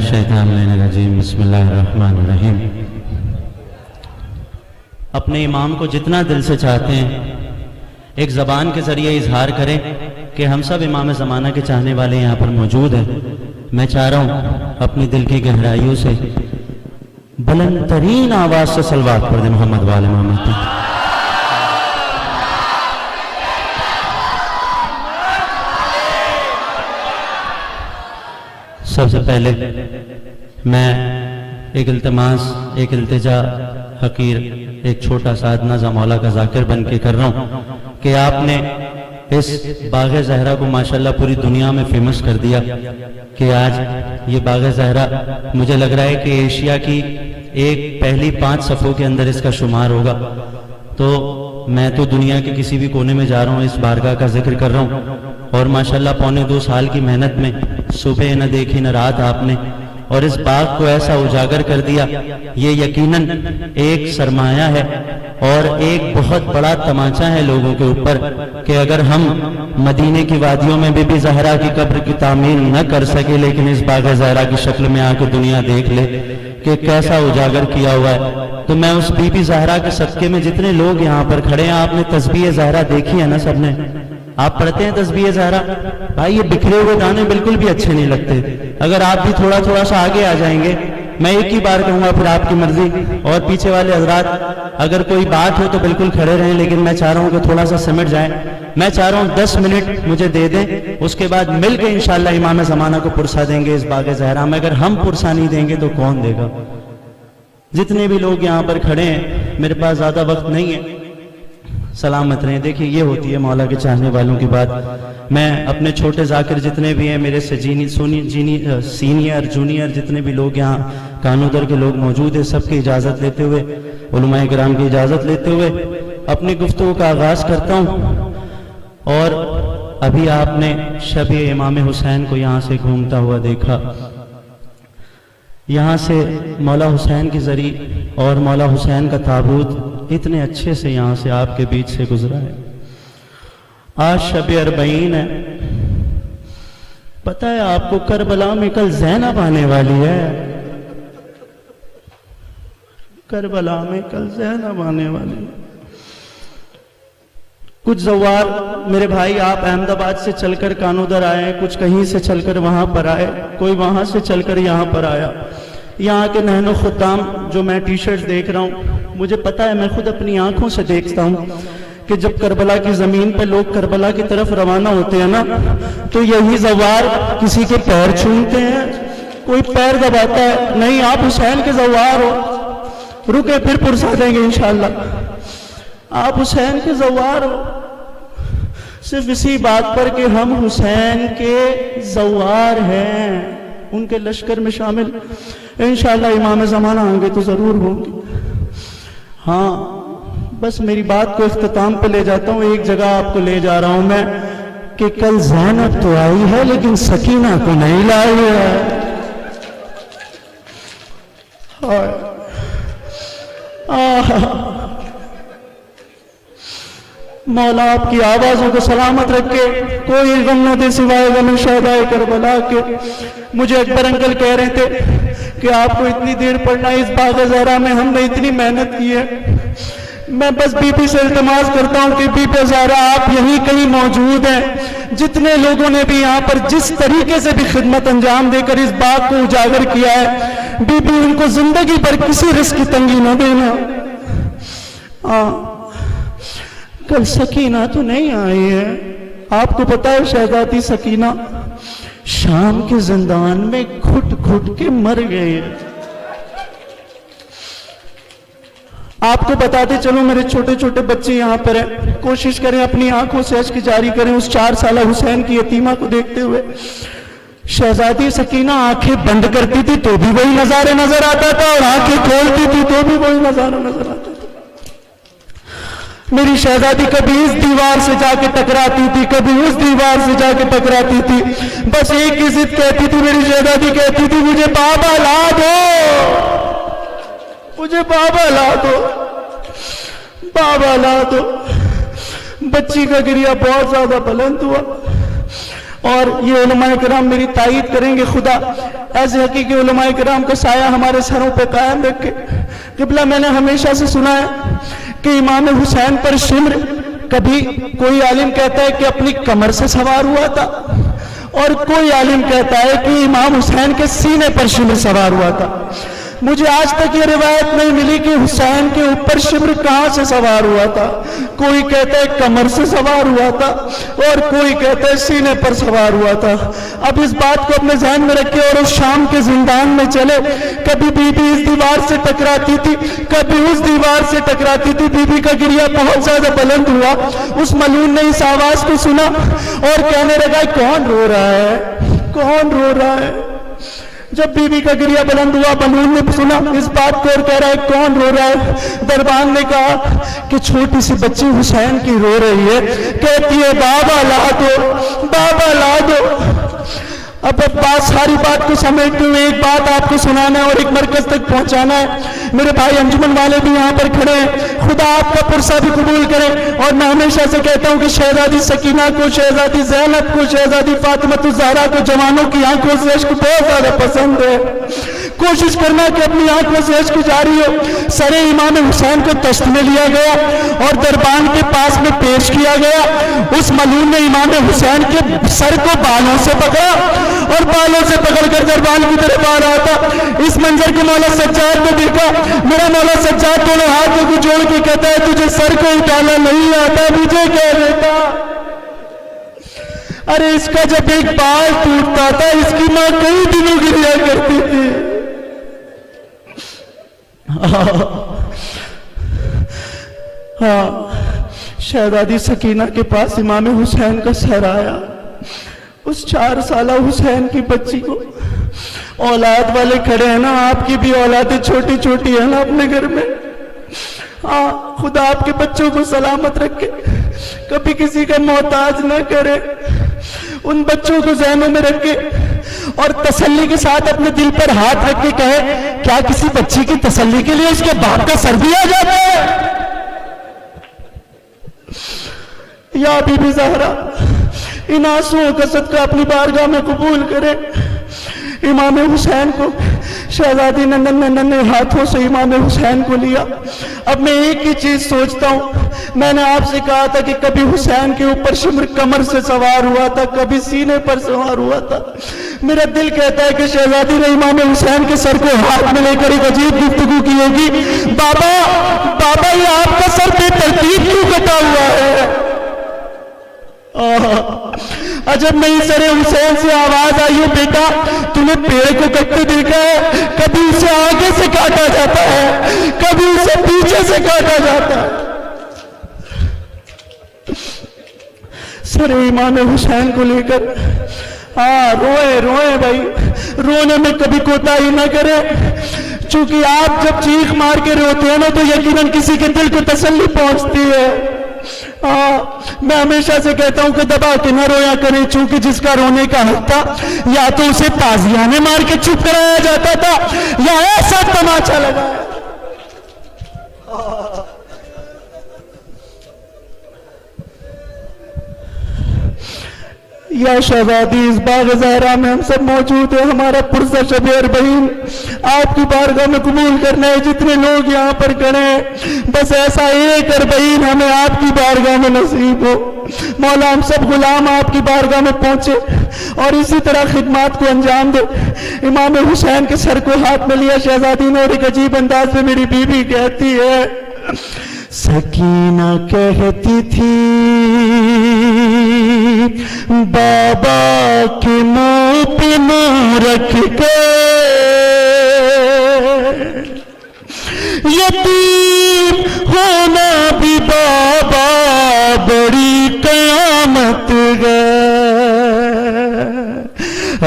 बिस्मिल्लाहिर्रहमानिर्रहीम। बिस्मिल्लाहिर्रहमानिर्रहीम। अपने इमाम को जितना दिल से चाहते हैं एक ज़बान के ज़रिए इजहार करें कि हम सब इमाम ज़माना के चाहने वाले यहाँ पर मौजूद हैं। मैं चाह रहा हूँ अपनी दिल की गहराइयों से बुलंद तरीन आवाज़ से सलवात पढ़ दे मोहम्मद वाले मोहम्मद पे। सबसे पहले मैं एक इल्तिमास, एक इल्तिजा हकीर, एक छोटा सा अदना मौला का जाकिर बन के कर रहा हूँ कि आपने इस बाग़े ज़हरा को माशाल्लाह पूरी दुनिया में फेमस कर दिया कि आज ये बाग़े ज़हरा मुझे लग रहा है कि एशिया की एक पहली 5 सफ़ों के अंदर इसका शुमार होगा। तो मैं तो दुनिया के किसी भी कोने में जा रहा हूँ, इस बारगाह का जिक्र कर रहा हूँ और माशाल्लाह पौने 2 साल की मेहनत में सुबह न देखी न रात आपने और इस बाग को ऐसा उजागर कर दिया। ये यकीनन एक सरमाया है और एक बहुत बड़ा तमाचा है लोगों के ऊपर कि अगर हम मदीने की वादियों में बीबी ज़हरा की कब्र की तामीर न कर सके लेकिन इस बाग ज़हरा की शक्ल में आके दुनिया देख ले कि कैसा उजागर किया हुआ है। तो मैं उस बीबी ज़हरा के सदके में जितने लोग यहाँ पर खड़े हैं, आपने तस्बीह ज़हरा देखी है ना सबने? आप पढ़ते हैं तस्बीह ज़हरा? भाई ये बिखरे हुए गाने बिल्कुल भी अच्छे नहीं लगते। अगर आप भी थोड़ा थोड़ा सा आगे आ जाएंगे, मैं एक ही बार कहूंगा फिर आपकी मर्जी। और पीछे वाले हजरात अगर कोई बात हो तो बिल्कुल खड़े रहें, लेकिन मैं चाह रहा हूं कि थोड़ा सा सिमट जाए। मैं चाह रहा हूं 10 मिनट मुझे दे दें, उसके बाद मिलकर इंशाअल्लाह इमाम ज़माना को पुरसा देंगे इस बाग़े ज़हरा में। अगर हम पुरसा नहीं देंगे तो कौन देगा? जितने भी लोग यहाँ पर खड़े हैं, मेरे पास ज्यादा वक्त नहीं है, सलामत रहें। देखिए ये होती है मौला के चाहने वालों की बात। मैं अपने छोटे जाकिर जितने भी हैं, मेरे से सीनियर जूनियर जितने भी लोग यहाँ कानूदर के लोग मौजूद हैं, सबकी इजाज़त लेते हुए, उलमाए किराम की इजाज़त लेते हुए अपनी गुफ्तगू का आगाज़ करता हूँ। और अभी आपने शब-ए इमाम हुसैन को यहाँ से घूमता हुआ देखा। यहाँ से मौला हुसैन की ज़री और मौला हुसैन का ताबूत इतने अच्छे से यहाँ से आपके बीच से गुजरा है। आज शब-ए अरबईन है। पता है आपको करबला में कल ज़ैनब आने वाली है। करबला में कल ज़ैनब आने वाली है। कुछ ज़वार मेरे भाई आप अहमदाबाद से चलकर कानूदर आए, कुछ कहीं से चलकर वहां पर आए, कोई वहां से चलकर यहाँ पर आया। यहाँ के नहनो खुद्दाम जो मैं टी-शर्ट देख रहा हूँ, मुझे पता है, मैं खुद अपनी आंखों से देखता हूँ कि जब करबला की जमीन पे लोग करबला की तरफ रवाना होते हैं ना, तो यही ज़वार किसी के पैर छूते हैं, कोई पैर दबाता है। नहीं, आप हुसैन के ज़वार हो, रुके फिर पुरसा देंगे इंशाअल्लाह। आप हुसैन के ज़वार हो सिर्फ इसी बात पर कि हम हुसैन के ज़वार हैं, उनके लश्कर में शामिल इंशाअल्लाह इमाम ज़माना आएंगे तो जरूर होंगे। हाँ, बस मेरी बात को इख्तिताम पे ले जाता हूँ। एक जगह आपको ले जा रहा हूं मैं कि कल ज़ैनब तो आई है लेकिन सकीना को नहीं लाई है। मौला आपकी आवाज़ों को सलामत रखे, कोई गम न दे सिवाय गम शहदाए करबला के। मुझे अकबर अंकल कह रहे थे कि आपको इतनी देर पढ़ना इस बाग़े ज़हरा में, हमने इतनी मेहनत की है। मैं बस बीबी से इल्तिमास करता हूँ कि बीबी ज़हरा आप यहीं कहीं मौजूद हैं। जितने लोगों ने भी यहाँ पर जिस तरीके से भी खिदमत अंजाम देकर इस बाग को उजागर किया है, बीबी उनको जिंदगी पर किसी रिस्क की तंगी न देना। कल सकीना तो नहीं आई है। आपको पता है शहजादी सकीना शाम के जिंदान में घुट घुट के मर गए। आपको बताते चलो, मेरे छोटे छोटे बच्चे यहाँ पर हैं, कोशिश करें अपनी आंखों से अश्क जारी करें उस 4 साला हुसैन की यतीमा को देखते हुए। शहजादी सकीना आंखें बंद करती थी तो भी वही नजारे नजर आता था और आंखें खोलती थी तो भी वही नजारा नजर आता था। मेरी शहजादी कभी इस दीवार से जाके टकराती थी, कभी उस दीवार से जाके टकराती थी, बस एक ही जिद कहती थी। मेरी शहजादी कहती थी मुझे बाबा ला दो, मुझे बाबा ला दो, बाबा ला दो। बच्ची का गिरिया बहुत ज्यादा बुलंद हुआ और ये उलमाए किराम मेरी तायीद करेंगे। खुदा ऐसे हकीकी उलमाए किराम का साया हमारे सरों पे कायम रखे। क़िबला, मैंने हमेशा से सुना है कि इमाम हुसैन पर शिम्र, कभी कोई आलिम कहता है कि अपनी कमर से सवार हुआ था, और कोई आलिम कहता है कि इमाम हुसैन के सीने पर शिम्र सवार हुआ था। मुझे आज तक ये रिवायत नहीं मिली कि हुसैन के ऊपर शिम्र कहां से सवार हुआ था। कोई कहता है कमर से सवार हुआ था और कोई कहता है सीने पर सवार हुआ था। अब इस बात को अपने ज़हन में रखे और उस शाम के जिंदान में चले। कभी बीबी इस दीवार से टकराती थी, कभी उस दीवार से टकराती थी। बीबी का गिरिया बहुत ज्यादा बुलंद हुआ। उस मलून ने इस आवाज को सुना और कहने लगा, कौन रो रहा है, कौन रो रहा है। जब बीबी का गिरिया बुलंद हुआ, मलून ने सुना इस बात को और कह रहा है, कौन रो रहा है। दरबान ने कहा कि छोटी सी बच्ची हुसैन की रो रही है। कहती है, बाबा ला दो, बाबा ला दो। अब बात, सारी बात को समेटते हुए एक बात आपको सुनाना है और एक मरकज तक पहुंचाना है। मेरे भाई अंजुमन वाले भी यहाँ पर खड़े हैं, खुदा आपका पुरसा भी कबूल करे। और मैं हमेशा से कहता हूँ कि शहजादी सकीना को, शहजादी ज़ैनब को, शहजादी फातिमा ज़हरा को जवानों की आंखों से इश्क बहुत ज्यादा पसंद है। कोशिश करना कि अपनी आंखों से इश्क जारी हो। सरे इमाम हुसैन को तश्त में लिया गया और दरबान के पास में पेश किया गया। उस मलून ने इमाम हुसैन के सर को बालों से पकड़ा और बालों से पकड़कर दरबान की तरफ आ रहा था। इस मंजर को मौला सज्जाद ने देखा। मेरा मौला सज्जाद दोनों हाथों को जोड़ के कहता है, तुझे सर को उठाना नहीं आता, मुझे कह देता। अरे इसका जब एक बाल टूटता था, इसकी मां कई दिनों गिरिया करती थी। हाँ, शहजादी सकीना के पास इमाम हुसैन का सर आया। उस 4 साला हुसैन की बच्ची को, औलाद वाले खड़े हैं ना, आपकी भी औलादें छोटी छोटी है ना अपने घर में। हाँ, खुदा आपके बच्चों को सलामत रखे, कभी किसी का मोहताज ना करे। उन बच्चों को ज़हनों में रखे और तसल्ली के साथ अपने दिल पर हाथ रख के कहे, क्या किसी बच्ची की तसल्ली के लिए उसके बाप का सर दिया जाता है? या बीबी ज़हरा इन आंसुओं का सदका अपनी बारगाह में कबूल करे। इमाम हुसैन को शहजादी ने नन्हे हाथों से इमाम हुसैन को लिया। अब मैं एक ही चीज सोचता हूँ, मैंने आपसे कहा था कि कभी हुसैन के ऊपर शिम्र कमर से सवार हुआ था, कभी सीने पर सवार हुआ था। मेरा दिल कहता है कि शहजादी ने इमाम हुसैन के सर को हाथ में लेकर एक अजीब गुफ्तगू की होगी, बाबा बाबा ये आपका सर बेतरतीब क्यों कटा हुआ है? अजब नहीं सरे हुसैन से आवाज आई है, बेटा तूने पेड़ को कटते देखा है? कभी उसे आगे से काटा जाता है, कभी उसे पीछे से काटा जाता है। सरे इमाम हुसैन को लेकर हाँ रोए रोए भाई, रोने में कभी कोताही ना करे। चूंकि आप जब चीख मार के रोते हैं ना तो यकीनन किसी के दिल को तसल्ली पहुंचती है। मैं हमेशा से कहता हूं कि दबा के न रोया करें, चूंकि जिसका रोने का हक था या तो उसे ताजियाने मार के चुप कराया जाता था या ऐसा तमाचा लगाया। या शहजादी इस बाग ज़हरा में हम सब मौजूद है, हमारा पुरसा शबीर बहीन आपकी बारगाह में कबूल करना है। जितने लोग यहाँ पर खड़े हैं बस ऐसा एक अरबईन हमें आपकी बारगाह में नसीब हो। मौला हम सब गुलाम आपकी बारगाह में पहुंचे और इसी तरह खिदमत को अंजाम दे। इमाम हुसैन के सर को हाथ में लिया शहजादी ने और एक अजीब अंदाज में मेरी बीवी कहती है, सकीना कहती थी बाबा के मुंह पे मुंह रख के यतीम होना भी बाबा बड़ी कयामत है।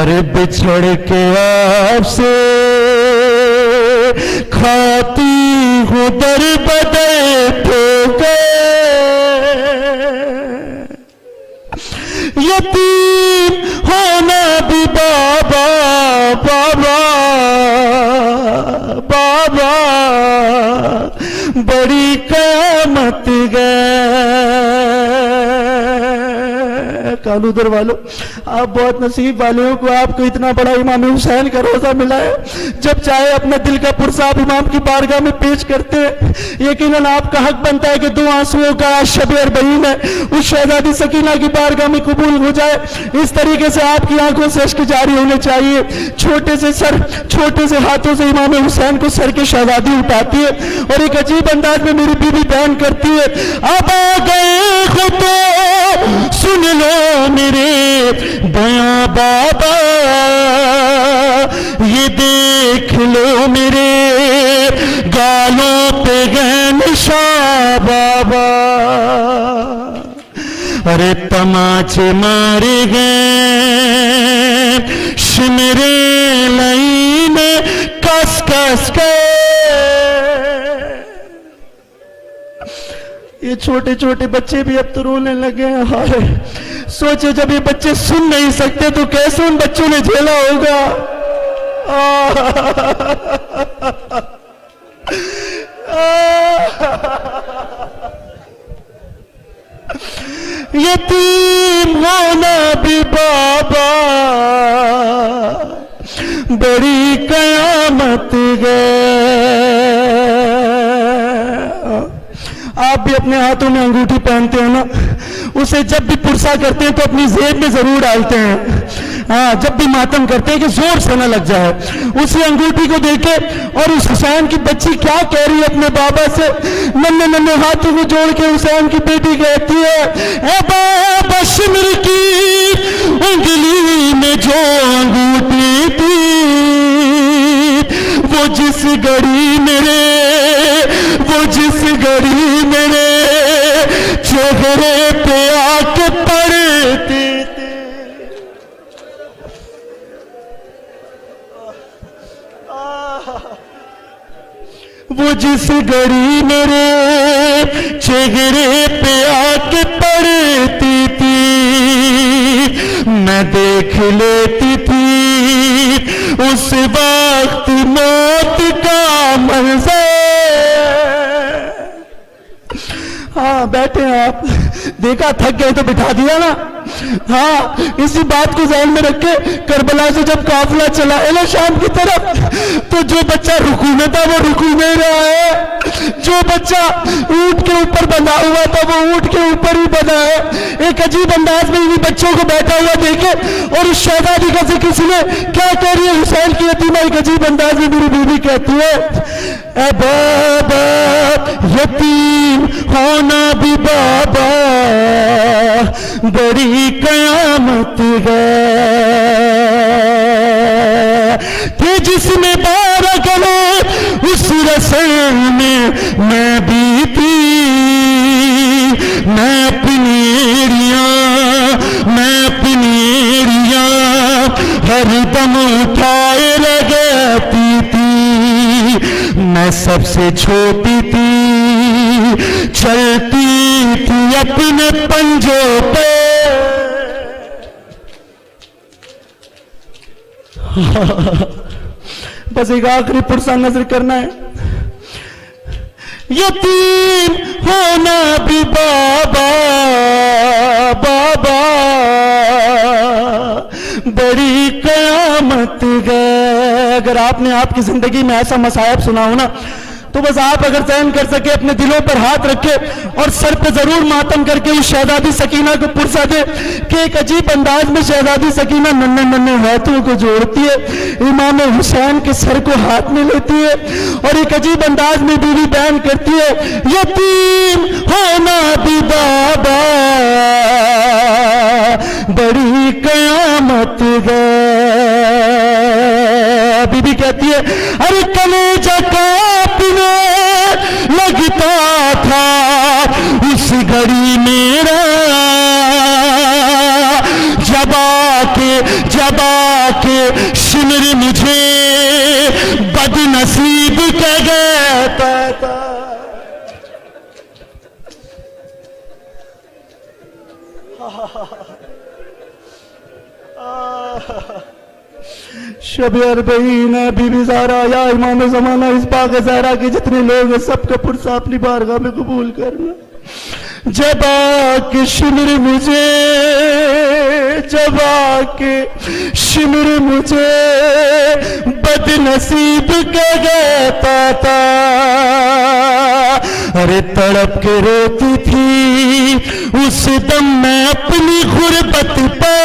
अरे बिछड़ के आपसे खाती हूँ दर बदर ठोके, यतीम होना भी बाबा बाबा बाबा बड़ी कयामत है। कालूदर वालों, आप बहुत नसीब वाले हो को आपको इतना बड़ा इमाम हुसैन का रोजा मिला है। जब चाहे अपने दिल का पुरसा आप इमाम की बारगाह में पेश करते हैं, यकीनन आपका हक बनता है कि दो आंसुओं का शब अरबईन है उस शहजादी सकीना की बारगाह में कबूल हो जाए। इस तरीके से आपकी आंखों से अश्क जारी होने चाहिए। छोटे से सर, छोटे से हाथों से इमाम हुसैन को सर के शहजादी उठाती है और एक अजीब अंदाज में मेरी बीवी बयान करती है, अब आ गए खुद सुन लो मेरे बयां बाबा, ये देख लो मेरे गालों पे गए निशान बाबा। अरे तमाचे मारे गए शिमरे लाइन कस कस के। ये छोटे छोटे बच्चे भी अब तो रोने लगे हैं। हाय, सोचे जब ये बच्चे सुन नहीं सकते तो कैसे उन बच्चों ने झेला होगा। यतीम होना भी बाबा बड़ी कयामत है। आप भी अपने हाथों में अंगूठी पहनते हो ना, उसे जब भी पुरसा करते हैं तो अपनी जेब में जरूर डालते हैं। हाँ, जब भी मातम करते हैं कि जोर से न लग जाए। उसी अंगूठी को देखे और उस हुसैन की बच्ची क्या कह रही है अपने बाबा से, नन्हे नन्हे हाथों को जोड़ के हुसैन की बेटी कहती है, ए बाबा शिमर की उंगली में जो अंगूठी थी, वो जिस घड़ी मेरे, वो जिस घड़ी मेरे चेहरे पे आके पड़ती थी, वो जिस घड़ी मेरे चेहरे पे आके पड़ती थी, मैं देख लेती थी उस वक्त मौत का मंजर। हाँ, बैठे हैं आप, देखा थक गए तो बिठा दिया ना। हाँ, इसी बात को ध्यान में रख के करबला से जब काफिला चला है ना शाम की तरफ, तो जो बच्चा रुकू में था वो रुकू में रहा है, जो बच्चा ऊंट के ऊपर बंधा हुआ था वो ऊंट के ऊपर ही बंधा है। एक अजीब अंदाज में इन्हीं बच्चों को बैठा हुआ देखे और उस शहजादी का जिक्र सुने। क्या कह रही है हुसैन की यतीमा? एक अजीब अंदाज में मेरी बीवी कहती है, ए बाबा यतीम होना भी बाबा बड़ी कयामत है कि जिसमें 12 गले उस रसल में मैं भी थी, मैं अपनी एड़ियां हर दम उठाए लगाती थी, मैं सबसे छोटी थी, चलती थी अपने पंजों पे। बस एक आखिरी पुरसा नजर करना है। यतीम होना भी बाबा बाबा बड़ी कयामत है। अगर आपने आपकी जिंदगी में ऐसा मसायब सुना हो ना, तो बस आप अगर सहन कर सके अपने दिलों पर हाथ रखे और सर पे जरूर मातम करके उस शहजादी सकीना को पुरसा दे कि एक अजीब अंदाज में शहजादी सकीना नन्हे नन्हे हाथों को जोड़ती है, इमाम हुसैन के सर को हाथ में लेती है और एक अजीब अंदाज में बीवी बयान करती है, यतीम होना भी बाबा बड़ी कयामत है। बीबी कहती है, अरे कलेजा कांपने लगता था उस घड़ी मेरा, जब आके शिमर मुझे बदनसीब कह कहता था। शब अरबईन है, बीबी ज़हरा या इमाम ज़माना इस पाक ज़हरा के जितने लोग हैं सबका पुरसा अपनी बारगाह में कबूल करना। जब आके शिमर मुझे, जब आके शिमर मुझे बदनसीब कहता था। अरे तड़प के रोती थी उस दम मैं अपनी गुर्बत पे।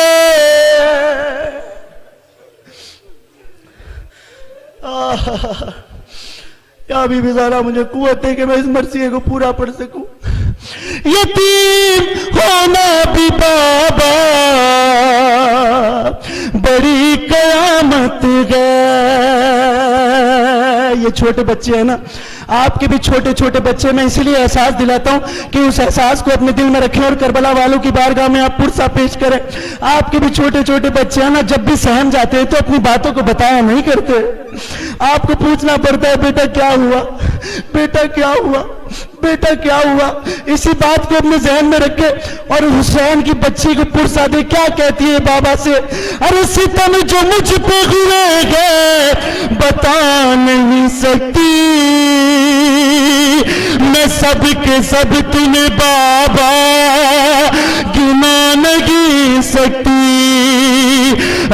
या भी ज़रा मुझे कुव्वत है कि मैं इस मरसिए को पूरा पढ़ सकूं। यतीम होना भी बाबा बड़ी कयामत है। ये छोटे बच्चे हैं ना, आपके भी छोटे छोटे बच्चे, मैं इसलिए एहसास दिलाता हूं कि उस एहसास को अपने दिल में रखें और करबला वालों की बारगाह में आप पुरसा पेश करें। आपके भी छोटे छोटे बच्चे हैं ना, जब भी सहम जाते हैं तो अपनी बातों को बताया नहीं करते। आपको पूछना पड़ता है बेटा क्या हुआ, बेटा क्या हुआ, बेटा क्या हुआ। इसी बात को अपने जहन में रखे और हुसैन की बच्ची को पुरसा दे। क्या कहती है बाबा से, अरे सितम जो मुझ पे हुए गए बता नहीं सकती, मैं सब के सब तुम्हें बाबा गिना नहीं सकती।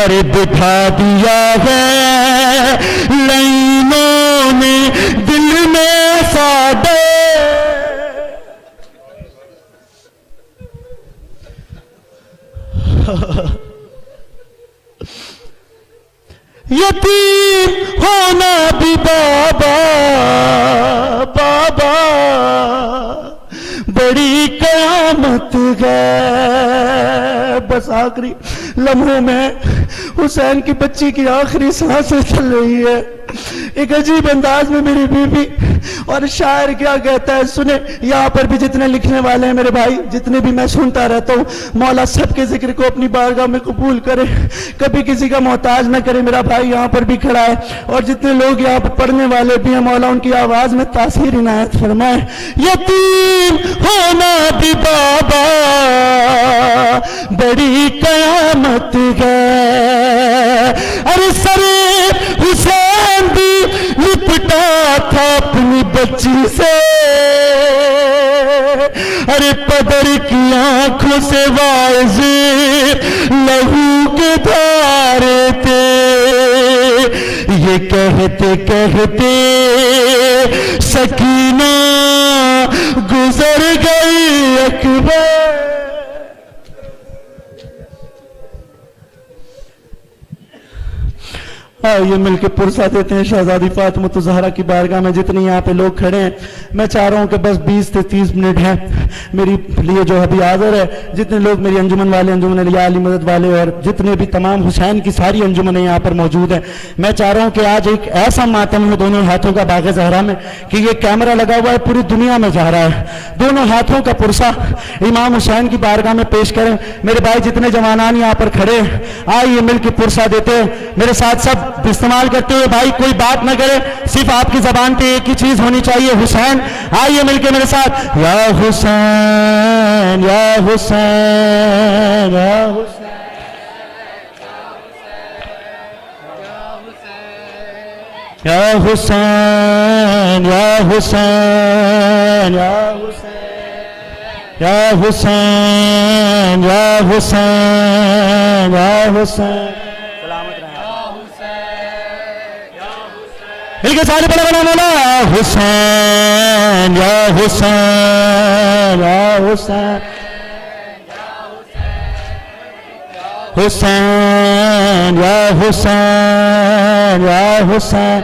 अरे बिठा दिया है लाइनों में दिल में सादे। यतीम होना भी बाबा बाबा बड़ी कयामत है। बस आखिरी लम्हों में हुसैन की बच्ची की आखिरी सांसें चल रही है। एक अजीब अंदाज में मेरी बीवी और शायर क्या कहता है सुने। यहाँ पर भी जितने लिखने वाले हैं मेरे भाई, जितने भी मैं सुनता रहता हूँ, मौला सबके जिक्र को अपनी बारगाह में कबूल करे, कभी किसी का मोहताज न करे। मेरा भाई यहाँ पर भी खड़ा है और जितने लोग यहाँ पर पढ़ने वाले भी हैं, मौला उनकी आवाज में तासीर इनायत फरमाए। यतीम होना भी बाबा बड़ी कयामत है। अरे सरे हुसैन भी लिपटा था अपनी बच्ची से। अरे पदर की आंखों से वाज़े लहू के धारे थे। ये कहते कहते सकीना गुजर गई अकबर। ये मिलके पुरसा देते हैं शहजादी फातिमा ज़हरा की बारगाह में। जितने यहाँ पे लोग खड़े हैं, मैं चाह रहा हूँ कि बस 20 से 30 मिनट हैं मेरी लिए जो अभी हाजिर है। जितने लोग मेरी अंजुमन वाले, अंजुमन अलिया अली मदद वाले और जितने भी तमाम हुसैन की सारी अंजुमन यहाँ पर मौजूद है, मैं चाह रहा हूँ कि आज एक ऐसा मातम है दोनों हाथों का बाग़ ज़हरा में कि ये कैमरा लगा हुआ है, पूरी दुनिया में जा रहा है। दोनों हाथों का पुरसा इमाम हुसैन की बारगाह में पेश करें। मेरे भाई जितने जवानान यहाँ पर खड़े हैं, आइए मिल के पुरसा देते हैं। मेरे साथ सब इस्तेमाल करते हुए भाई कोई बात न करे, सिर्फ आपकी जबान पे एक ही चीज होनी चाहिए, हुसैन। आइए मिलके मेरे साथ, या हुसैन या हुसैन या हुसैन या हुसैन या हुसैन या हुसैन या हुसैन या हुसैन या हुसैन। मिलके सारे बड़ा बड़ा बोला, हुसैन या हुसैन या हुसैन हुसैन या हुसैन या हुसैन।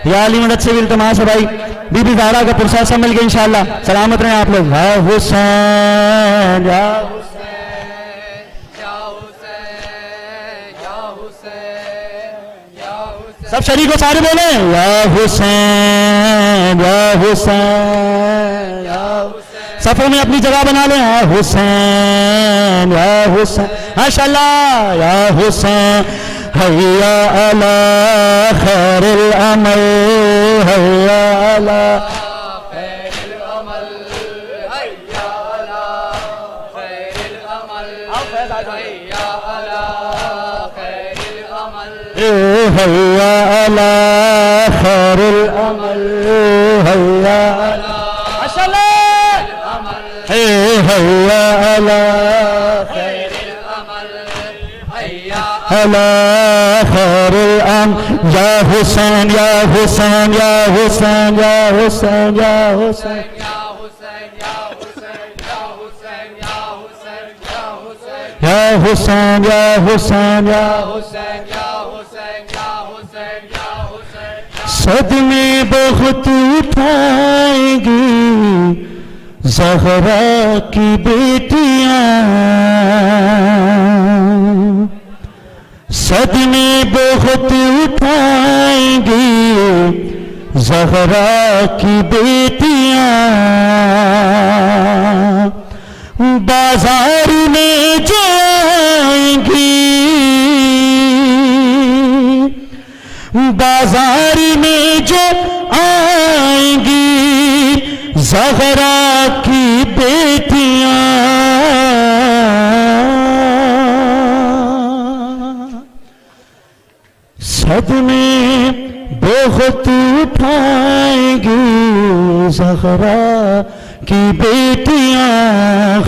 या अली मदद से भी इल्तिमास है भाई, बीबी ज़हरा का पुरसा सब मिल गए इंशाअल्लाह। सलामत रहें आप लोग। या हुसैन या सब शरीको सारे बोले, या हुसैन या हुसैन या हुसैन। सफों में अपनी जगह बना लें, या हुसैन या हुसैन माशाअल्लाह। या हुसैन हैया अला खैरुल अमल, हैया अला खैरुल अमल, हैया अला खैरुल अमल, हैया अला खैरुल अमल, हैया अला खैरुल अमल, हैया अला माशाअल्लाह, हैया अला अला खैरुल अमल या हुसैन या हुसैन या हुसैन या हुसैन या हुसैन या हुसैन या हुसैन या सदमे बहुत उठाएंगी ज़हरा की बेटियां, सदमे बहुत उठाएंगी ज़हरा की बेटियां, बाजार में जाएंगी, बाजार में जो आएंगी ज़हरा की बेटियां, सदमे बहुत उठाएंगी ज़हरा की बेटियां,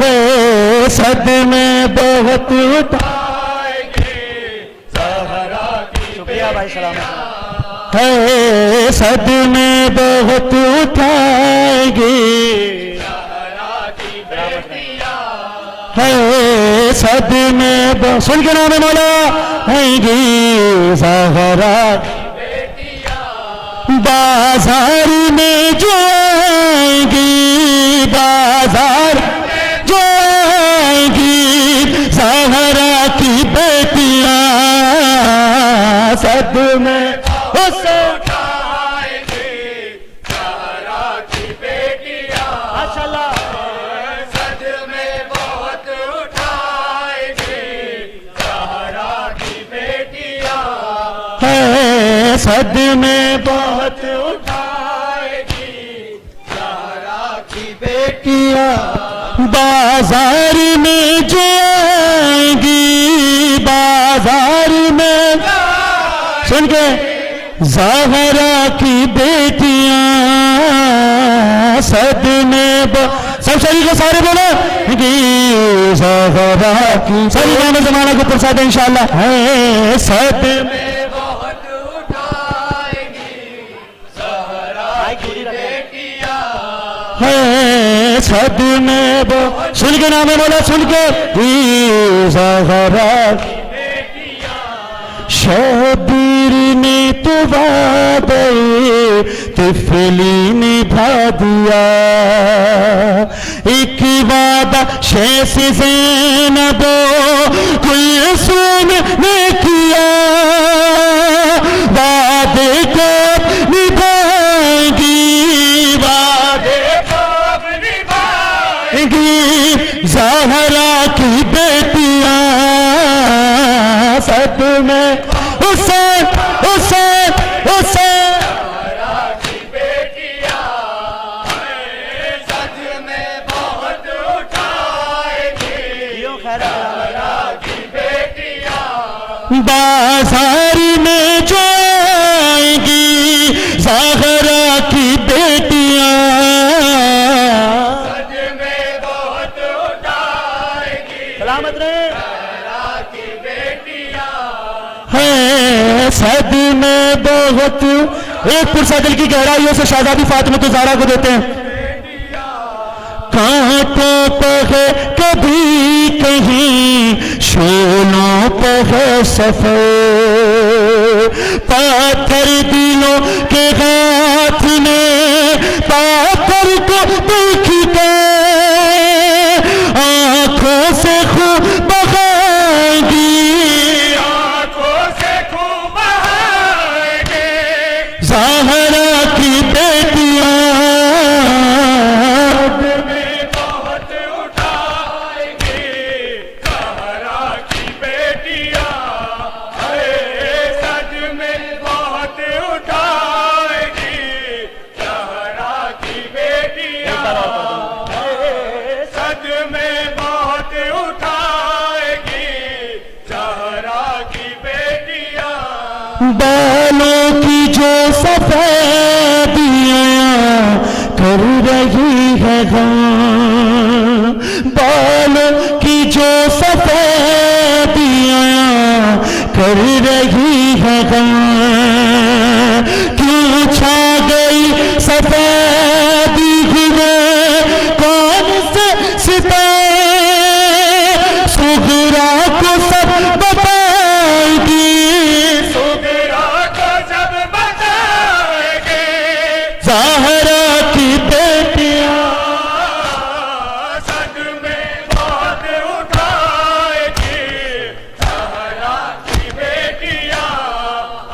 है सदमे बहुत उठाएंगी ज़हरा की, शुक्रिया भाई सलामत, है सदमे बहुत उठाएंगी ज़हरा की बेटियां, है सदमे सुन के नाम मौला आएंगी ज़हरा की बेटियां, बाजार में जो आएंगी, बाजार जो आएंगी ज़हरा की बेटियां, सदमे उठाएंगी ज़हरा की बेटियां, माशाअल्लाह, सदमे बहुत उठाएंगी ज़हरा की बेटियां, है सदमे बहुत उठाएंगी ज़हरा की बेटियां, बाजार में जो आएंगी, बाजार में सुन के ज़हरा की बेटियां, सदमे सब शरीक सारे बोलो ज़हरा की, सही गाने जमाना को प्रसाद इंशाअल्लाह, है सदमे बहुत उठाएंगी ज़हरा की बेटियां, है सदमे सुन के नाम बोला, सुन के ज़हरा की बेटियां, शबीर ने तो वादे तिफली निभा दिया, एक वादा शेष ज़ैनब कुलसूम ने किया, वादे को निभाएंगी, वादे को निभाएंगी ज़हरा की बेटियां, सदमे हुसैन हुसैन हुसैन ज़हरा की बेटियां, सदमे बहुत उठाएंगी ज़हरा की बेटियां, बाजार में जो आएंगी ज़हरा की बेटियां, सदमे बहुत उठाएंगी सलामत रहे ज़हरा की बेटियां, है सदमे बहुत। एक पुरसा दिल की गहराइयों से शहजादी फातिमा ज़हरा को देते हैं, कांटों पर है कभी कहीं शोलों पर है सफर, पाथर दिलों के हाथ में पाथर को देखकर आंखों से खूब बहाएंगी, आंखों से खूब बहाएंगे ज़हरा की बेटियां, बहुत उठाएंगी ज़हरा की बेटियां, सदमे बहुत उठाएंगी ज़हरा की बेटियां, सदमे बहुत उठाएंगी ज़हरा की बेटियां, बालों की जो सफेदियां कर रही है गम, गम क्यों छा गई सफेदी में, कौन से सितारे सुगरा को सब बताएगी, सुगरा को सब बताएंगे, ज़हरा की बेटियां सद में बहुत उठाएगी, ज़हरा की बेटियां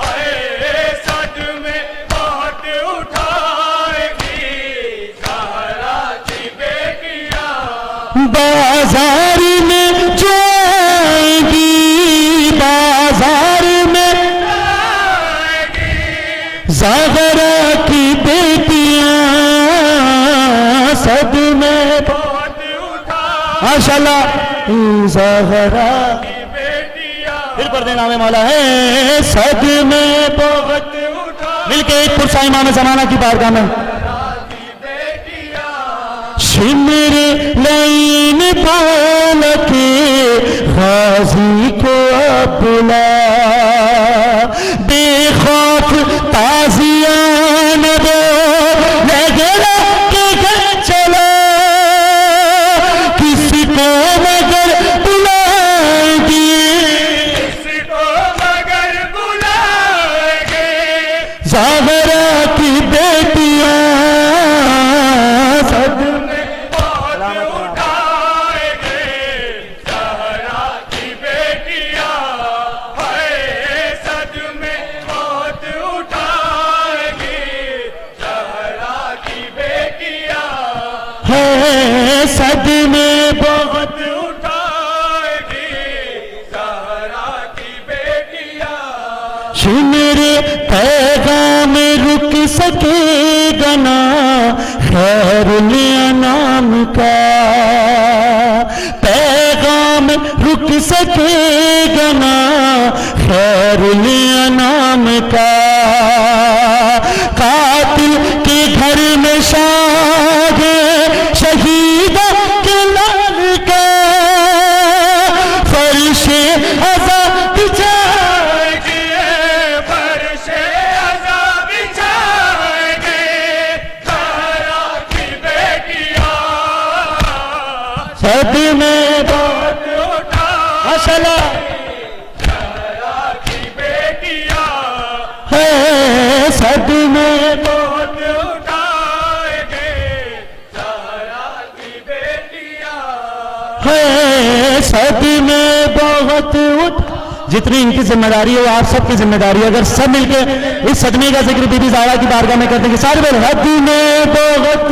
आए सद में बहुत उठाएगी, ज़हरा की बेटियां बाजार में जो आएगी, बाजार में ज़हरा की बेटियां सद में बहुत उठा माशाल्लाह ज़हरा की बेटियां फिर पर्दे नामे मौला है सद में बहुत उठा मिलके एक पुरसा इमाम ज़माना की बारगाह में की बेटियां शिमर लाइन बोल के गाजी को अब बुला, बेखौफ ताजियान दो लगड़ा के घर चला, किसी को मगर बुलाएगी, किसको मगर बुलाएंगे, ज़हरा की बेटियां सद बहुत उठाएंगे, ज़हरा की बेटियां है सद में बहुत उठाएंगी, ज़हरा की बेटियां है सद में बहुत उठाएगी, ज़हरा की बेटियां शिमर पैगाम रुक सकेगा ना खैरुल अनाम का, पैगाम रुक सकेगा ना खैरुल अनाम का, कातिल के घर में शाद शहीदा के लाल का, फर्शे अज़ा बिछाएगी, फर्शे अज़ाब बिछाएंगे, ज़हरा की बेटियां सद में बहुत उठा माशाल्लाह ज़हरा की बेटियां है सद में बहुत उठाएंगे, ज़हरा की बेटियां है सद में बहुत उठ। जितनी इनकी जिम्मेदारी है वो आप सबकी जिम्मेदारी है। अगर सब मिलके इस सदमे का जिक्र बीबी ज़हरा की बारगाह में करते हैं, सारे बोल हद में बहुत,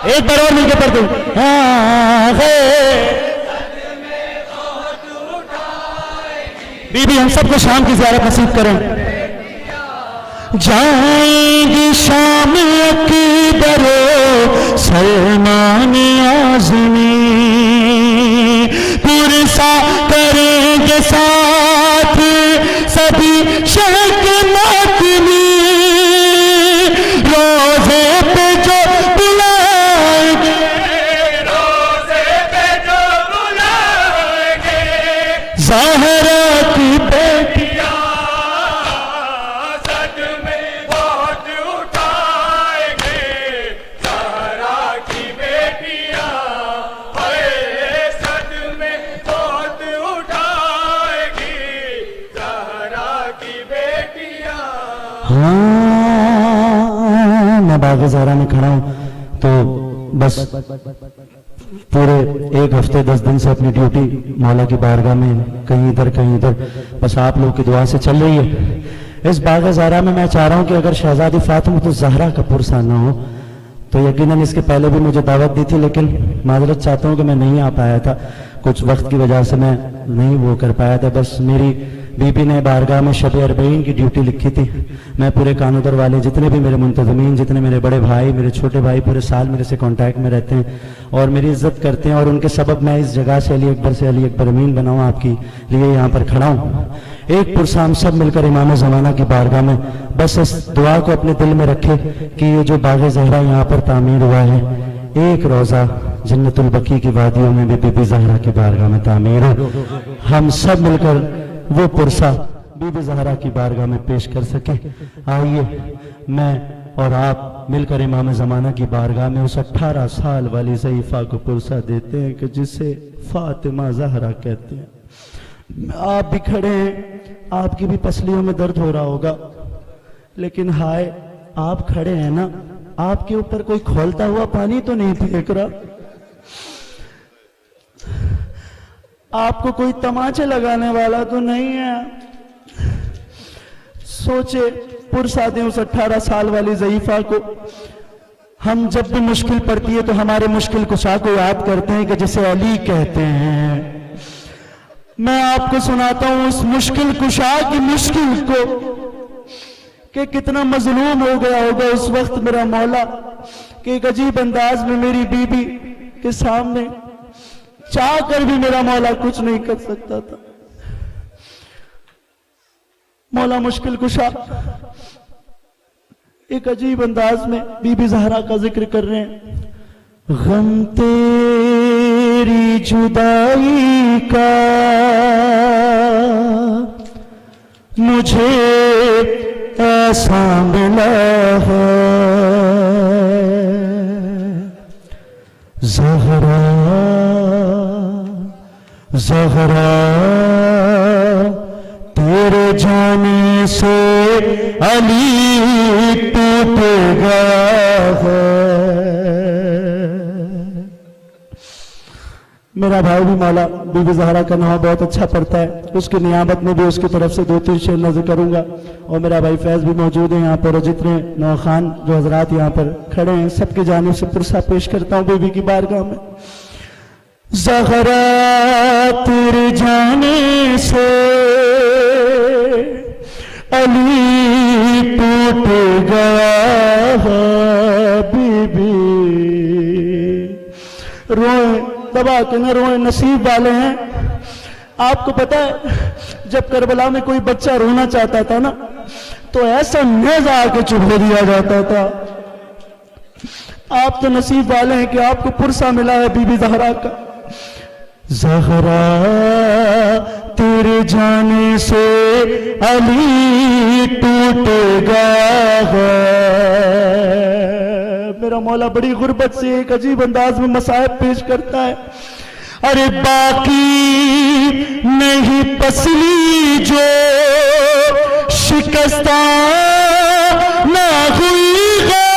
एक बार और मिलके पढ़ दो हाँ है बीबी हम सबको शाम की ज़ियारत नसीब करें। जाएंगे शाम अकबर सलमान आज़मी, पुरसा करेंगे साथ सभी शक मातमी, रोज़े पे जो बुलाएंगे, रोज़े पे जो बुलाएंगे, ज़हरा की बेटियां सद में बहुत उठाएंगे, ज़हरा की बेटियां है सद में बहुत उठाएंगी, ज़हरा की बेटियां हाँ मैं बाग़ ज़हरा में खड़ा हूँ तो बस पूरे एक हफ्ते 10 दिन से अपनी ड्यूटी मौला की बारगाह में कहीं इधर बस आप लोग की दुआ से चल रही है। इस बाग़ ज़हरा में मैं चाह रहा हूँ कि अगर शहजादी फातिमा तो ज़हरा का पुरसा ना हो तो यकीनन इसके पहले भी मुझे दावत दी थी, लेकिन माजरत चाहता हूँ कि मैं नहीं आ पाया था, कुछ वक्त की वजह से मैं नहीं वो कर पाया था। बस मेरी बीबी ने बारगाह में शब अरबईन की ड्यूटी लिखी थी। मैं पूरे कानूदर वाले जितने भी मेरे मुंतज़मीन, जितने मेरे बड़े भाई, मेरे छोटे भाई पूरे साल मेरे से कांटेक्ट में रहते हैं और मेरी इज्जत करते हैं, और उनके सबब मैं इस जगह से अली अकबर अमीन बना हूँ, आपकी लिए यहाँ पर खड़ा हूँ। एक पुरसा हम सब मिलकर इमाम ज़माना की बारगाह में बस इस दुआ को अपने दिल में रखे कि ये जो बाग़ ज़हरा यहाँ पर तामीर हुआ है, एक रोज़ा जन्नतुल बकी की वादियों में भी बीबी ज़हरा की बारगाह में तामीर हो। हम सब मिलकर वो पुरसा बीबी ज़हरा की बारगाह में पेश कर सके। आइए मैं और आप मिलकर इमाम ज़माना की बारगाह में उस 18 साल वाली ज़ईफ़ा को पुरसा देते हैं कि जिसे फातिमा ज़हरा कहते हैं। आप भी खड़े हैं, आपकी भी पसलियों में दर्द हो रहा होगा, लेकिन हाय आप खड़े हैं ना, आपके ऊपर कोई खौलता हुआ पानी तो नहीं फेंक रहा, आपको कोई तमाचे लगाने वाला तो नहीं है। सोचे पुरसा दें उस 18 साल वाली ज़ईफ़ा को। हम जब भी मुश्किल पड़ती है तो हमारे मुश्किल कुशा को याद करते हैं कि जिसे अली कहते हैं। मैं आपको सुनाता हूं उस मुश्किल कुशा की मुश्किल को कि कितना मजलूम हो गया होगा उस वक्त मेरा मौला कि एक अजीब अंदाज में मेरी बीबी के सामने चाह कर भी मेरा मौला कुछ नहीं कर सकता था। मौला मुश्किल कुशा एक अजीब अंदाज में बीबी ज़हरा का जिक्र कर रहे हैं। गम तेरी जुदाई का मुझे ऐसा मिला है ज़हरा ज़हरा तेरे जाने से अली टूट गया है। मेरा भाई भी मौला बीबी ज़हरा का नाम बहुत अच्छा पढ़ता है, उसकी नियामत में भी उसकी तरफ से 2-3 शेर नज़र करूंगा। और मेरा भाई फैज भी मौजूद है यहाँ पर, और जितने नौखान जो हजरात यहाँ पर खड़े हैं सबकी जानिब से पुरसा पेश करता हूँ बीबी की बारगाह में। ज़हरा तेरे जाने से अली टूट गया है बीबी। रोए दबा के न रोए, नसीब वाले हैं। आपको पता है जब करबला में कोई बच्चा रोना चाहता था ना तो ऐसा नेज़ा आके चुभा दिया जाता था। आप तो नसीब वाले हैं कि आपको पुरसा मिला है बीबी ज़हरा का। ज़हरा तेरे जाने से अली टूट गया है। मेरा मौला बड़ी गुर्बत से एक अजीब अंदाज में मसाइब पेश करता है। अरे बाकी नहीं पसली जो शिकस्ता ना हुई है,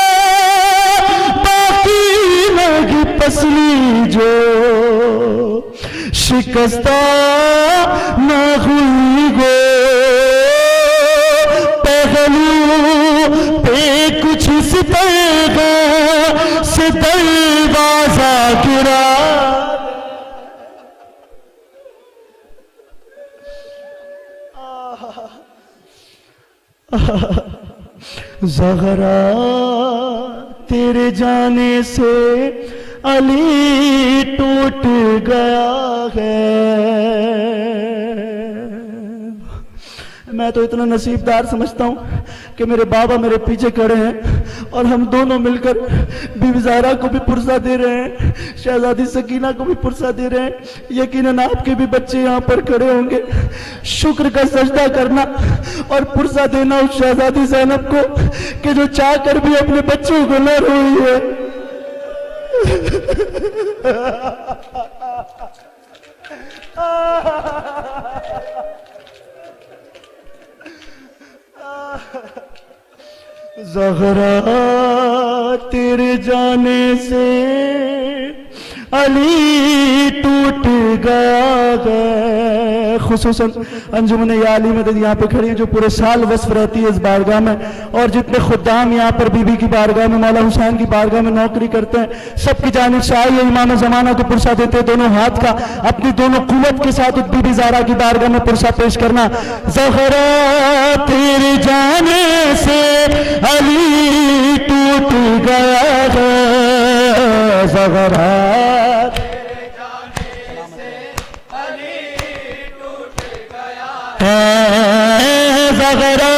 बाकी नहीं पसली जो शिकस्ता ना हुई गो, पहलू पे कुछ सितैगा से दरवाजा गिरा। ज़हरा तेरे जाने से अली टूट गया है। मैं तो इतना नसीबदार समझता हूँ कि मेरे बाबा मेरे पीछे खड़े हैं और हम दोनों मिलकर बीबी ज़हरा को भी पुरसा दे रहे हैं, शहजादी सकीना को भी पुरसा दे रहे हैं। यकीनन आपके भी बच्चे यहाँ पर खड़े होंगे। शुक्र का सजदा करना और पुरसा देना उस शहजादी ज़ैनब को कि जो चाह कर भी अपने बच्चों को न रोई है। ज़हरा तेरे जाने से अली टूट गया है। खुसूसन अंजुमन या अली मदद यहाँ पे खड़ी है जो पूरे साल वस्फ रहती है इस बारगाह में, और जितने खुद्दाम यहाँ पर बीबी की बारगाह में मौला हुसैन की बारगाह में नौकरी करते हैं सबकी जानिब से आइए इमाम ज़माना को पुरसा देते हैं। दोनों हाथ का अपनी दोनों कुव्वत के साथ बीबी ज़हरा की बारगाह में पुरसा पेश करना। ज़हरा तेरे जाने से अली टूट गया है। ज़हरा ज़हरा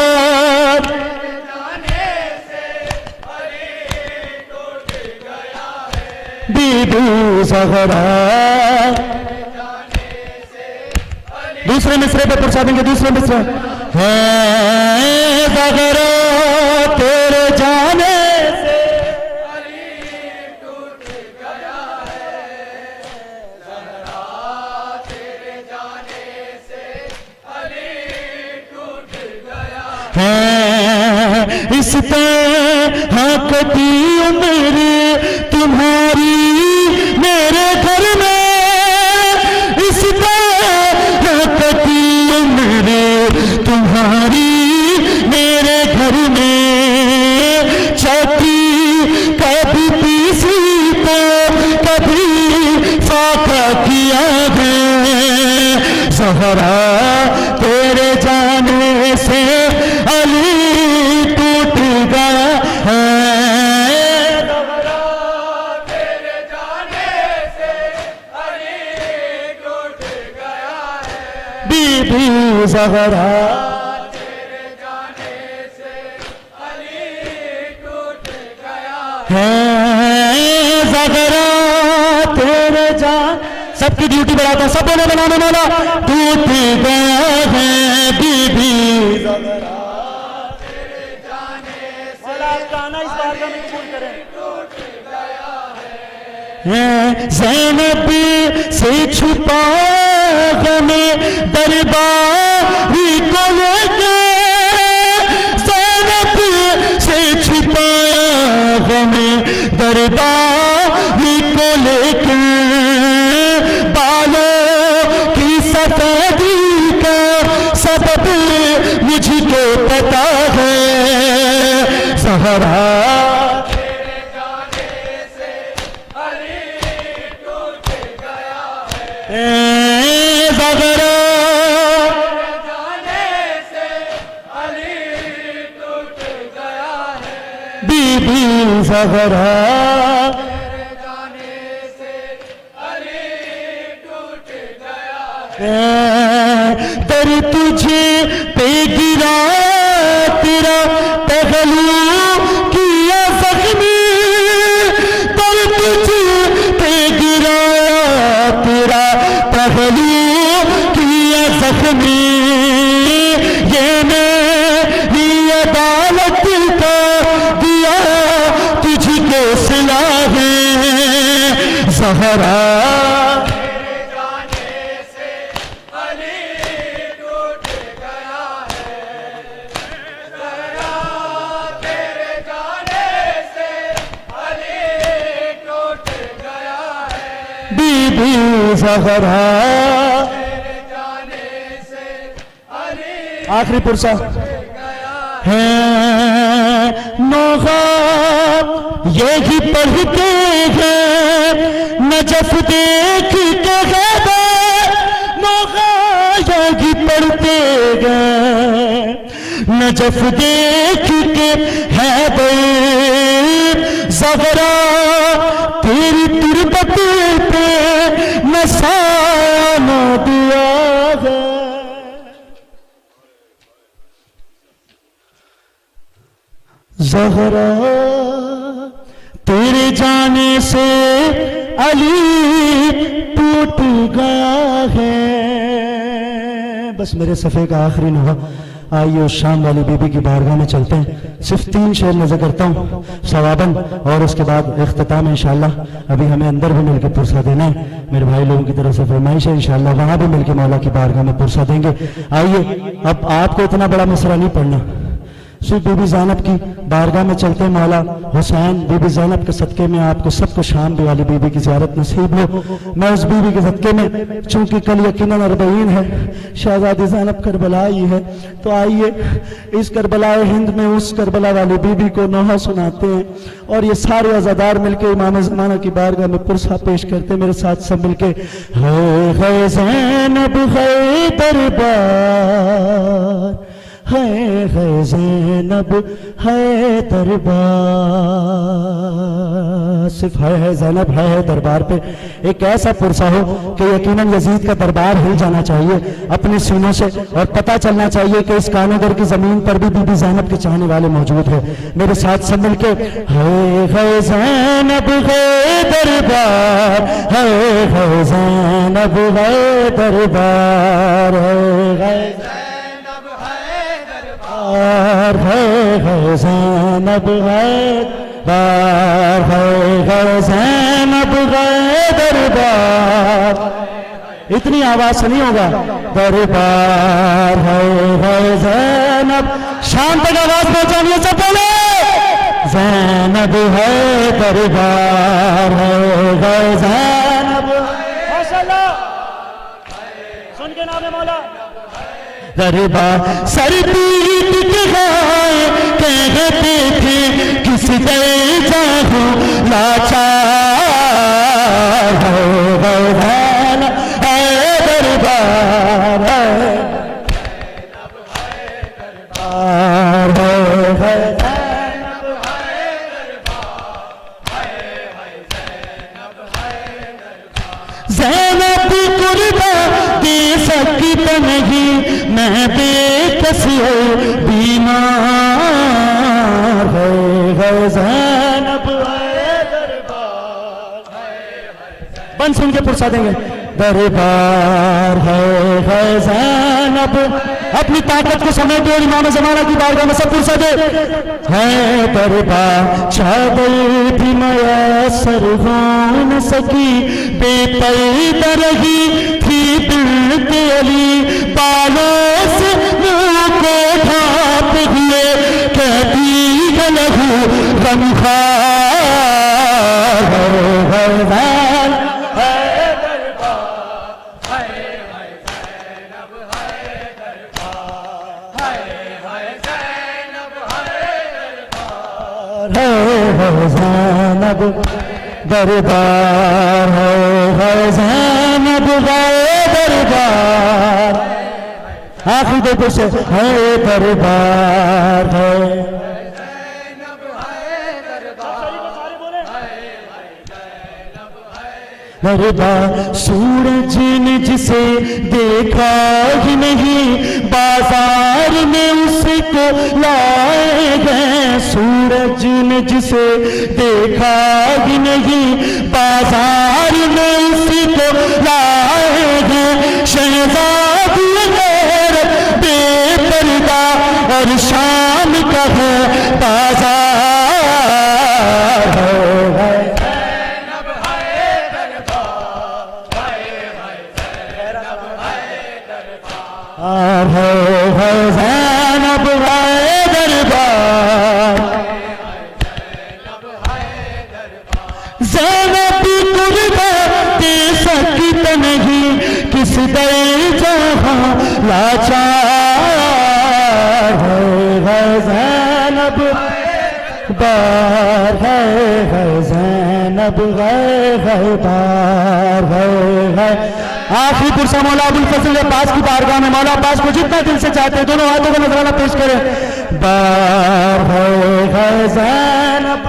बीबी ज़हरा दूसरे मिसरे पे पुरसा देंगे, दूसरे मिसरे है ज़ग़रा तेरे जाने से है इस तरह कटी उम्र तुम्हारी मेरे घर में, इस तरह कटी उम्र तुम्हारी मेरे घर में। चौकी कभी पीसी तो कभी फाका किया है, ज़हरा तेरे जाने से अली टूट गया है, तेरे जाने से अली टूट गया है, बीबी ज़हरा तेरे जाने से अली टूट गया है, ज़हरा तेरे जान। सबकी ड्यूटी बढ़ाता, सब बोले बनाने वाला टूट गया है, बीबी ज़हरा तेरे जाने से गाना इस बार का कबूल करें। टूट गया है, ज़ैनब से छुपा हमें दरबारी को लेके, ज़ैनब से छुपाया हमें दरबारी को लेके। बालों की सफेदी का सबब मुझको पता है, ज़हरा तेरे जाने से अली टूट गया है, ज़हरा तेरे जाने से अली टूट गया है, बीबी ज़हरा तेरे जाने से अली टूट गया है, दर तुझे पे गिरा तेरा पहलू किया जख्मी, दर तुझे पे गिरा तेरा पहलू किया जख्मी। ये मेरी अदालत का दिया तुझको सिला है, ज़हरा तेरे जाने से अली टूट गया है, ज़हरा तेरे जाने से अली टूट गया है, बीबी ज़हरा। तेरे जाने से अली आखिरी पुरसा गया है, नोहा यही पढ़ते हैं नजफ देख के गैबर, नोहा यही पढ़ते हैं नजफ देख के हैबर। ज़हरा तेरी तुरबत पे नसाना दिया है, ज़हरा तेरे जाने से अली टूट गया है। बस मेरे सफ़े का आखिरी नहा, आइए उस शाम वाली बीबी की बारगाह में चलते हैं। सिर्फ 3 शेर नजर करता हूँ सवाबन, और उसके बाद इख्तिताम इंशाल्लाह। अभी हमें अंदर भी मिलकर पुरसा देना है, मेरे भाई लोगों की तरफ से फरमाइश है, इंशाल्लाह वहां भी मिलकर मौला की बारगाह में पुरसा देंगे। आइए, अब आपको इतना बड़ा मिसरा नहीं पढ़ना, सिर्फ बीबी ज़ैनब की बारगाह में चलते हैं। मौला हुसैन बीबी ज़ैनब के सदक़े में आपको सबको शाम वाली बीबी की ज़ियारत नसीब हो। मैं उस बीबी के सदक़े में, चूंकि कल यकीनन 40 है, शहज़ादी ज़ैनब करबला आई है, तो आइए इस करबलाए हिंद में उस करबला वाली बीबी को नोहा सुनाते हैं, और ये सारे अज़ादार मिलकर इमाम ज़माना की बारगाह में पुरसा पेश करते हैं। मेरे साथ सब मिलके है ज़ैनब है दरबार, है ज़ैनब है दरबार, सिर्फ है ज़ैनब है दरबार पे एक ऐसा पुरसा हो कि यकीनन यजीद का दरबार हिल जाना चाहिए अपने सीनों से, और पता चलना चाहिए कि इस कानगर की जमीन पर भी बीबी ज़ैनब के चाहने वाले मौजूद है। मेरे साथ सब मिलके है ज़ैनब है दरबार, है ज़ैनब है दरबार, है ज़ैनब है दरबार, है ज़ैनब है दरबार, है ज़ैनब है दरबार। इतनी आवाज से नहीं होगा, दरबार है ज़ैनब, शाम तक आवाज पहुंचाइए सब बोले, ज़ैनब है दरबार, है ज़ैनब, माशाअल्लाह सुन के नाम है मौला। दरबार सर पीट के गाए कहते थे किस दर जाऊं लाचार, है दरबार, है ज़ैनब कुर्बा दे सकती नहीं, मैं बेकस बीमार, है ज़ैनब है दरबार, बन सुन के पुरसा देंगे, दरबार है ज़ैनब, अपनी ताकत को समेटे और इमाम ज़माना की बारगाह में सब पुरसा दे, है दरबार। चादर भी मयसर हो न सकी, बेपर्दा रही थी बिल्ते अली, बालों से मुंह को ढांपे हुए कहती है लहू गमखार, है ज़ैनब दरबार, है ज़ैनब है दरबार। आखिरी देखो से है दरबार, है दरबार। सूरज ने जिसे देखा ही नहीं, बाजार में उसको लाए गए, सूरज ने जिसे देखा ही नहीं, बाजार में उसको लाए गए, शहजादी गैर बेपर्दा और शाम का है बाजार, है ज़ैनब है दरबार। ज़ैनब कुर्बा दे सकती नहीं, किस दर जहाँ लाचार, है ज़ैनब बार, है ज़ैनब है बार, है। आखिरी पुरसा मौला अबुल फजल अब्बास की बारगाह में, मौला अब्बास को जितना दिल से चाहते हैं दोनों हाथों को नजराना पेश करें, बार है ज़ैनब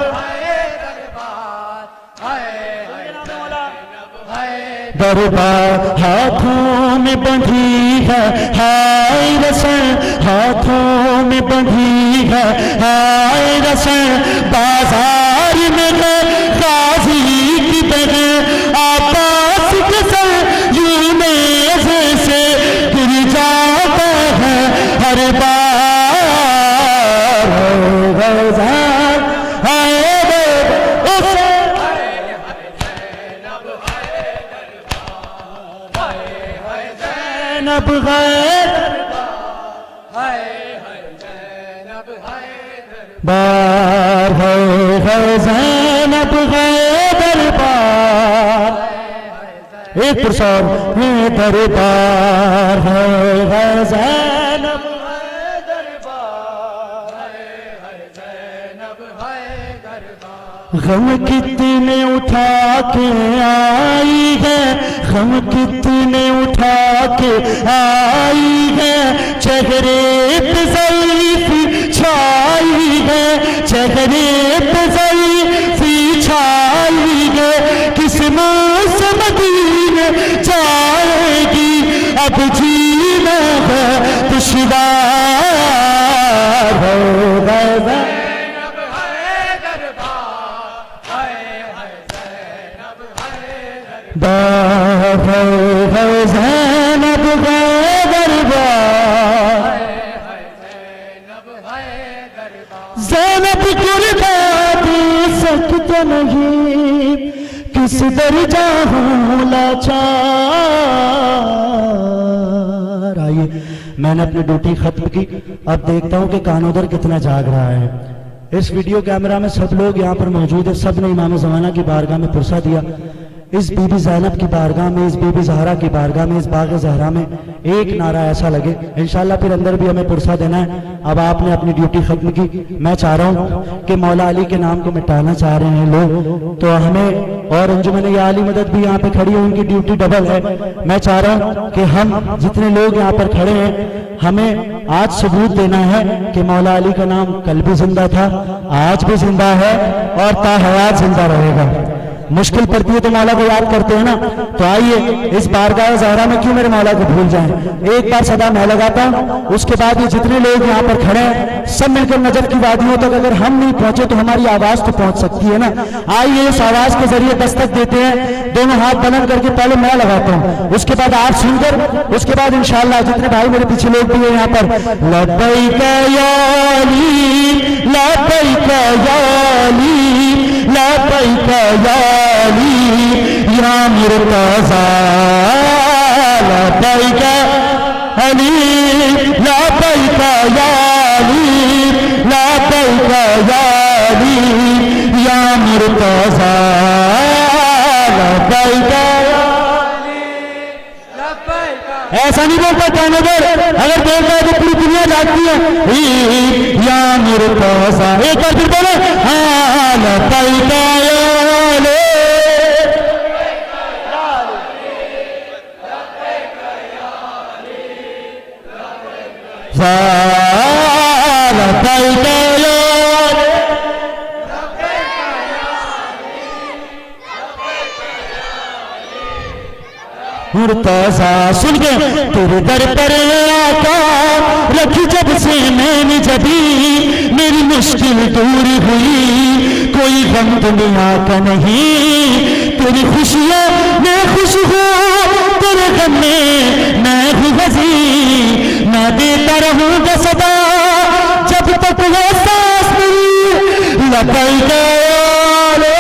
दरबार। हाथों में बंधी है हाय रसन, हाथों में बंधी है हाय रसन, बाजार में गाजी की बहन आपास के सर यूं नेज़े से गिर जाता है हर बार, ज़ैनब है ज़ैनब बार, है ज़ैनब है दरबार। एक पुरसार है दरबार, है ज़ैनब है दरबार। गम कितने उठा के आई है, गम कितने उठा के आई है, चेहरे पे ज़ल्फ़ छाई है, किस दर जाऊं लाचार। आइए, मैंने अपनी ड्यूटी खत्म की, अब देखता हूं कि कानोदर कितना जाग रहा है। इस वीडियो कैमरा में सब लोग यहाँ पर मौजूद है, सब ने इमाम ज़माना की बारगाह में पुरसा दिया। इस बीबी ज़ैनब की बारगाह में, इस बीबी ज़हरा की बारगाह में, इस बाग ज़हरा में एक नारा ऐसा लगे, इंशाल्लाह फिर अंदर भी हमें पुरसा देना है। अब आपने अपनी ड्यूटी खत्म की, मैं चाह रहा हूँ कि मौला अली के नाम को मिटाना चाह रहे हैं लोग, तो हमें, और अंजुमन या अली मदद भी यहाँ पे खड़ी है, उनकी ड्यूटी डबल है। मैं चाह रहा हूँ कि हम जितने लोग यहाँ पर खड़े हैं, हमें आज सबूत देना है कि मौला अली का नाम कल भी जिंदा था, आज भी जिंदा है और ताहयात जिंदा रहेगा। मुश्किल पड़ती है तो मौला को याद करते हैं ना, तो आइए इस बारगाह ज़हरा में क्यों मेरे मौला को भूल जाएं। एक बार सदा मैं लगाता हूं, उसके बाद ये जितने लोग यहाँ पर खड़े हैं सब मिलकर नजर की वादियों तक अगर हम नहीं पहुंचे तो हमारी आवाज तो पहुंच सकती है ना। आइए इस आवाज के जरिए दस्तक देते हैं, दोनों हाथ बुलंद करके पहले मैं लगाता हूँ, उसके बाद आप सुनकर, उसके बाद इंशाअल्लाह जितने भाई मेरे पीछे लोग भी हैं यहाँ पर, लब्बैक या अली, लब्बैक या अली, लब्बैक या अली या मुर्तज़ा, लब्बैक अली, लब्बैक या अली, लब्बैक या अली या मुर्तज़ा, लब्बैक या अली, लब्बैक। ऐसा नहीं बोलता कानोदर, अगर बोलता है तो पूरी दुनिया जागती है। या मुर्तज़ा, एक बार फिर बोले, हाँ लब्बैक या अली, लब्बैक या अली, मुर्तज़ा। सुन के तेरे दर पर आका रखी जब से मैंने जबी, मेरी मुश्किल दूर हुई, कोई गम दुनिया का नहीं, तेरी खुशियों में खुश हूँ, तेरे गम में मैं हूँ हज़ी, मैं देता रहूँगा सदा जब तक वो सांस मेरी, लब्बैक या अली,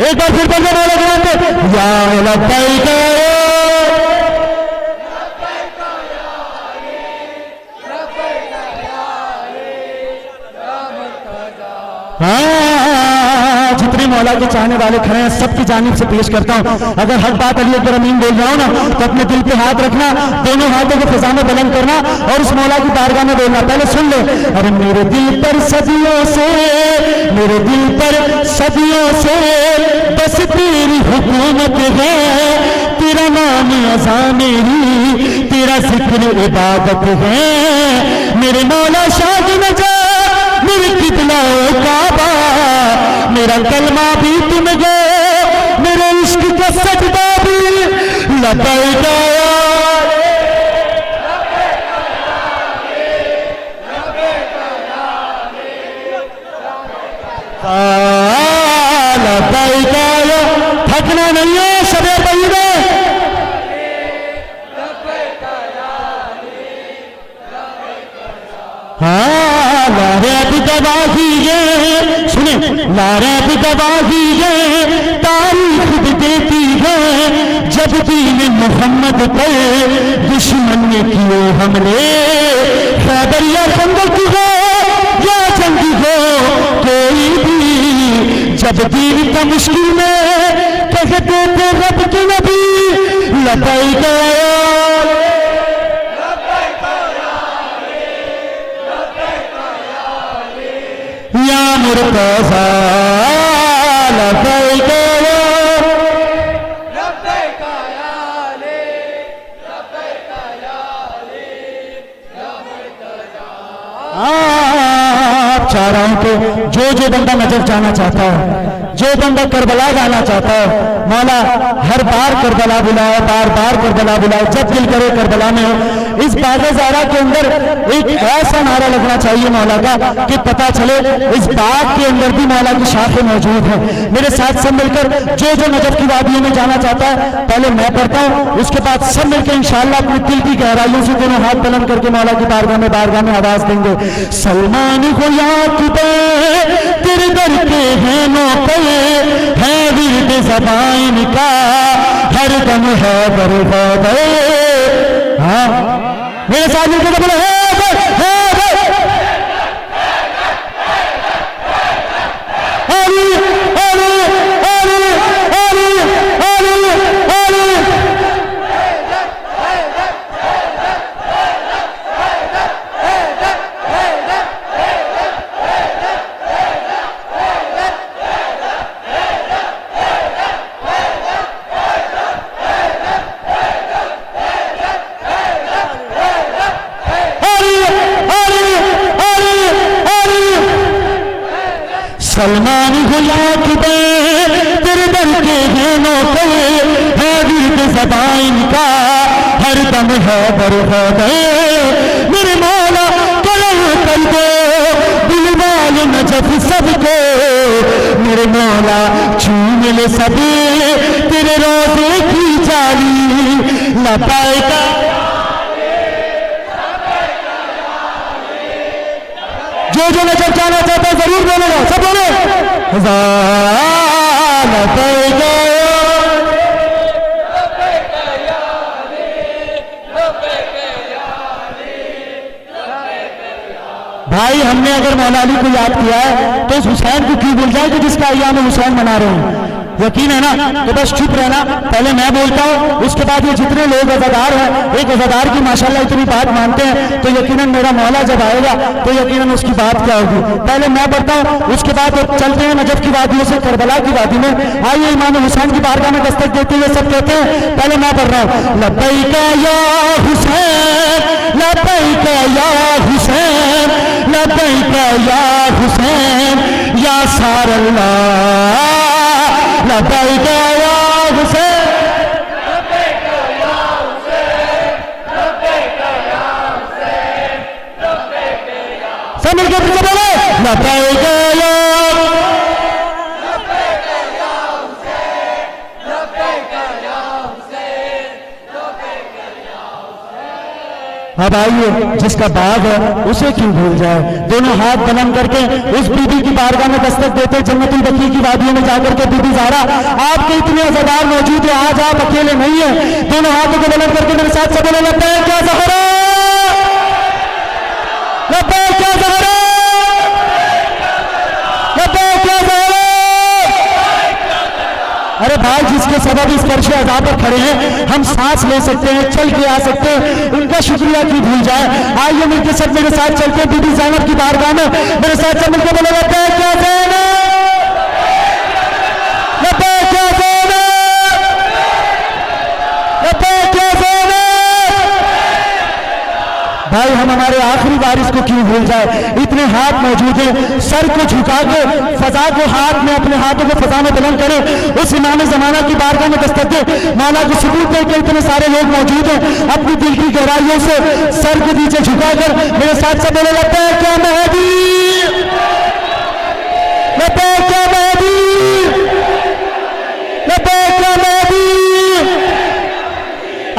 एक बार फिर बोलने वाले या लब्बैक या अली, हाँ, जितने मौला के चाहने वाले खड़े हैं सबकी जानिब से पेश करता हूँ, अगर हर बात अली अकबर अमीन बोल रहा हूँ ना तो अपने दिल पे हाथ रखना, दोनों हाथों को फिजा में बुलंद करना और उस मौला की बारगाह में बोलना। पहले सुन ले, अरे मेरे दिल पर सदियों से, मेरे दिल पर सदियों से बस तेरी हुकूमत है, तेरा नाम अज़ा मेरी, तेरा जिक्र इबादत है, मेरे मौला शाद नजा, मेरे किबला काबा, मेरा कलमा भी तुम गो, मेरे इश्क का सजदा भी, लब्बैक या अली, लब्बैक या अली, थकना नहीं है शबे तय्यबा, हाँ लारे भी गवाही है, सुने लारे भी गवाही है, तारीख भी देती है, जब दीन मोहम्मद पर दुश्मन ने किए हमले, खैबर या खंदक हो या जंग हो कोई भी, जब दीन का मुश्किल में कहते थे रब के नबी, लब्बैक या अली, या मुर्तज़ा, लब्बैक या अली, लब्बैक या अली, लब्बैक या अली, या मुर्तज़ा। आप चाह रहा हूं कि जो जो बंदा नजर जाना चाहता है जो बंदा करबला जाना चाहता है, मौला हर बार करबला बुलाए, बार बार करबला बुलाए, जब दिल करे करबला में हो। इस बाग ज़ारा के अंदर एक ऐसा नारा लगना चाहिए मौला का कि पता चले इस बाग के अंदर भी मौला की शाखें मौजूद हैं। मेरे साथ सब मिलकर जो जो नजफ की वादियों में जाना चाहता है, पहले मैं पढ़ता हूँ, उसके बाद सब मिलकर इंशाअल्लाह अपने दिल की गहराइयों से दोनों हाथ बुलंद करके मौला की बारगाह में आवाज देंगे। सलमान को याक़ूबे तेरे दर के हैं नौके, है विर्द ज़बान का हर दम है बरगद। हाँ मेरे साथ मिलकर बोलो है अली अली अली अली अली अली। सलमान को याक़ूबे तेरे दर के हैं नौके, है विर्द ज़बान का हर दम है बरगद। मेरे मौला कलम कर दो दिलवाल नजफ सबको, मेरे मौला छूम ले सभी तेरे रोज़े की जाली। लबाइका जो जो नजर जाना चाहता है जरूर बोलेगा, सब बोले भाई। हमने अगर मौला अली को याद किया है तो इस हुसैन को क्यों भूल जाए कि जिसका अय्याम हुसैन मना रहे हैं। यकीन है ना, तो बस चुप रहना, पहले मैं बोलता हूँ, उसके बाद ये जितने लोग अज़ादार हैं, एक अज़ादार की माशाल्लाह इतनी बात मानते हैं, तो यकीनन मेरा मौला जब आएगा तो यकीनन उसकी बात क्या होगी। पहले मैं पढ़ता हूँ, उसके बाद चलते हैं नजफ की वादियों से करबला की वादी में। आइए इमाम हुसैन की बारगाह में दस्तक देते हुए सब कहते हैं, पहले मैं पढ़ रहा हूँ। लब्बैका या हुसैन लब्बैका या हुसैन लब्बैका या हुसैन या सारल्लाह लब्बैका या हुसैन लब्बैका या हुसैन लब्बैका या हुसैन लब्बैका या। सब मिलकर फिर से बोलो लब्बैका या लब्बैका या हुसैन लब्बैका या हुसैन लब्बैका या हुसैन। अब आइए जिसका बाग है उसे क्यों भूल जाए। दोनों हाथ बुलंद करके उस बीबी की बारगाह में दस्तक देते, जन्नतुल बकी की वादियों में जाकर के बीबी ज़ारा आपके इतने अज़ादार मौजूद है, आज आप अकेले नहीं है। दोनों हाथों को बुलंद करके मेरे साथ सब बोले लब्बैक या ज़हरा लब्बैक या ज़हरा लब्बैक या ज़हरा। अरे भाई जिसके सबब इस फर्श अज़ा पर खड़े हैं, हम सांस ले सकते हैं, चल के आ सकते हैं, उनका शुक्रिया क्यों भूल जाए। आइए मिलकर सब मेरे साथ चलते हैं बीबी ज़ैनब की बारगाह में, मेरे साथ सब मिलकर बोले लब्बैक या ज़ैनब लब्बैक या ज़ैनब लब्बैक या ज़ैनब। भाई हम हमारे आखिरी वारिस को क्यों भूल जाए। इतने हाथ मौजूद हैं, सर को झुका के फजा को हाथ में, अपने हाथों को फजा में बुलंद करें, उस इमाम ज़माना की बारगाह में दस्तक दे। मौला को सबूत दे के इतने सारे लोग मौजूद हैं, अपनी दिल की गहराइयों से सर के नीचे झुकाकर मेरे साथ सब बोले लब्बैक या महदी लब्बैक या महदी लब्बैक या महदी।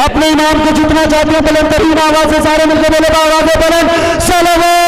अपने इमाम को जितना चाहते हैं बुलंद तरीन आवाज से सारे मिलकर बोले आवाज़ बुलंद सलावत